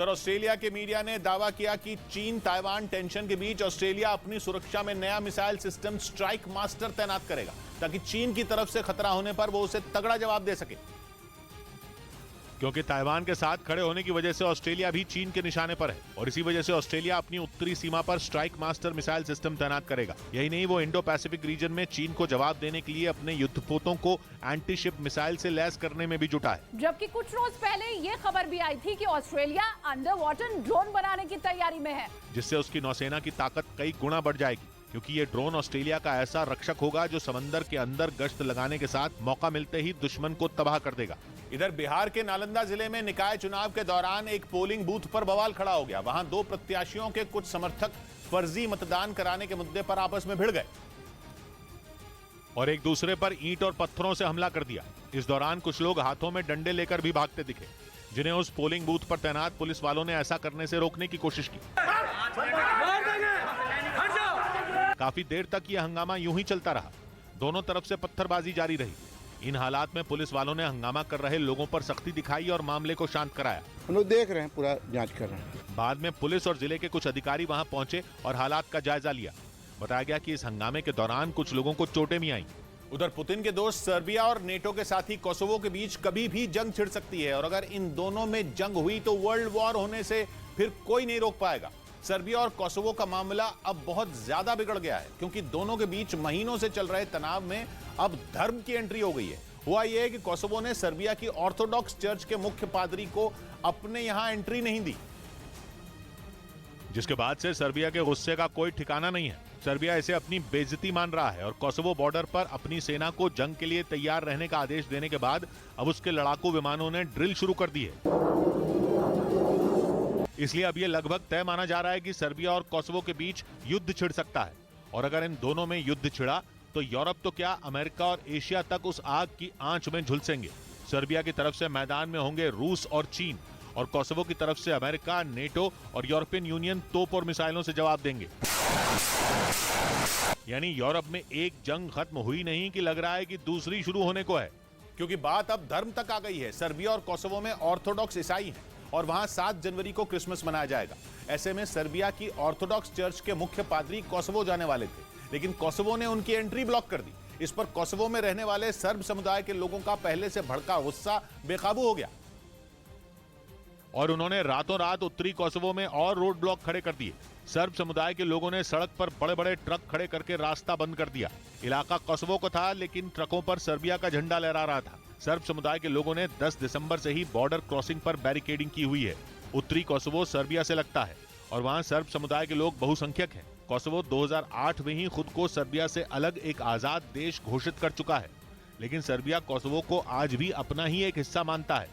और ऑस्ट्रेलिया के मीडिया ने दावा किया कि चीन ताइवान टेंशन के बीच ऑस्ट्रेलिया अपनी सुरक्षा में नया मिसाइल सिस्टम स्ट्राइक मास्टर तैनात करेगा ताकि चीन की तरफ से खतरा होने पर वो उसे तगड़ा जवाब दे सके। क्योंकि ताइवान के साथ खड़े होने की वजह से ऑस्ट्रेलिया भी चीन के निशाने पर है और इसी वजह से ऑस्ट्रेलिया अपनी उत्तरी सीमा पर स्ट्राइक मास्टर मिसाइल सिस्टम तैनात करेगा। यही नहीं, वो इंडो पैसिफिक रीजन में चीन को जवाब देने के लिए अपने युद्धपोतों को एंटी शिप मिसाइल से लैस करने में भी जुटा है। जबकि कुछ रोज पहले ये खबर भी आई थी कि ऑस्ट्रेलिया अंडर वाटर ड्रोन बनाने की तैयारी में है, जिससे उसकी नौसेना की ताकत कई गुना बढ़ जाएगी, क्योंकि ये ड्रोन ऑस्ट्रेलिया का ऐसा रक्षक होगा जो समंदर के अंदर गश्त लगाने के साथ मौका मिलते ही दुश्मन को तबाह कर देगा। इधर बिहार के नालंदा जिले में निकाय चुनाव के दौरान एक पोलिंग बूथ पर बवाल खड़ा हो गया। वहां दो प्रत्याशियों के कुछ समर्थक फर्जी मतदान कराने के मुद्दे पर आपस में भिड़ गए और एक दूसरे पर ईंट और पत्थरों से हमला कर दिया। इस दौरान कुछ लोग हाथों में डंडे लेकर भी भागते दिखे, जिन्हें उस पोलिंग बूथ पर तैनात पुलिस वालों ने ऐसा करने से रोकने की कोशिश की। काफी देर तक यह हंगामा यूं ही चलता रहा। दोनों तरफ से पत्थरबाजी जारी रही। इन हालात में पुलिस वालों ने हंगामा कर रहे लोगों पर सख्ती दिखाई और मामले को शांत कराया। हम लोग देख रहे हैं, पूरा जांच कर रहे हैं। बाद में पुलिस और जिले के कुछ अधिकारी वहां पहुंचे और हालात का जायजा लिया। बताया गया कि इस हंगामे के दौरान कुछ लोगों को चोटें भी आईं। उधर पुतिन के दोस्त सर्बिया और नेटो के साथी कोसोवो के बीच कभी भी जंग छिड़ सकती है और अगर इन दोनों में जंग हुई तो वर्ल्ड वॉर होने से फिर कोई नहीं रोक पाएगा। सर्बिया और कोसोवो का मामला अब बहुत ज्यादा बिगड़ गया है, क्योंकि दोनों के बीच महीनों से चल रहे तनाव में अब धर्म की एंट्री हो गई है। हुआ यह है कि कोसोवो ने सर्बिया की ऑर्थोडॉक्स चर्च के मुख्य पादरी को अपने यहां एंट्री नहीं दी, जिसके बाद से सर्बिया के गुस्से का कोई ठिकाना नहीं है। सर्बिया इसे अपनी बेइज्जती मान रहा है और कोसोवो बॉर्डर पर अपनी सेना को जंग के लिए तैयार रहने का आदेश देने के बाद अब उसके लड़ाकू विमानों ने ड्रिल शुरू कर दी है। इसलिए अब यह लगभग तय माना जा रहा है कि सर्बिया और कोसोवो के बीच युद्ध छिड़ सकता है और अगर इन दोनों में युद्ध छिड़ा तो यूरोप तो क्या, अमेरिका और एशिया तक उस आग की आंच में झुलसेंगे। सर्बिया की तरफ से मैदान में होंगे रूस और चीन और कोसोवो की तरफ से अमेरिका, नेटो और यूरोपियन यूनियन तोप और मिसाइलों से जवाब देंगे। यानी यूरोप में एक जंग खत्म हुई नहीं कि लग रहा है कि दूसरी शुरू होने को है, क्योंकि बात अब धर्म तक आ गई है। सर्बिया और कोसोवो में ऑर्थोडॉक्स ईसाई हैं और वहां 7 जनवरी को क्रिसमस मनाया जाएगा। ऐसे में सर्बिया की ऑर्थोडॉक्स चर्च के मुख्य पादरी कोसोवो जाने वाले थे, लेकिन कोसोवो ने उनकी एंट्री ब्लॉक कर दी। इस पर कोसोवो में रहने वाले सर्ब समुदाय के लोगों का पहले से भड़का गुस्सा बेकाबू हो गया और उन्होंने रातों रात उत्तरी कोसोवो में और रोड ब्लॉक खड़े कर दिए। सर्ब समुदाय के लोगों ने सड़क पर बड़े बड़े ट्रक खड़े करके रास्ता बंद कर दिया। इलाका कोसोवो को था, लेकिन ट्रकों पर सर्बिया का झंडा लहरा रहा था। सर्ब समुदाय के लोगों ने 10 दिसंबर से ही बॉर्डर क्रॉसिंग पर बैरिकेडिंग की हुई है। उत्तरी कोसोवो सर्बिया से लगता है और वहां सर्ब समुदाय के लोग बहुसंख्यक हैं। कोसोवो 2008 में ही खुद को सर्बिया से अलग एक आजाद देश घोषित कर चुका है, लेकिन सर्बिया कोसोवो को आज भी अपना ही एक हिस्सा मानता है।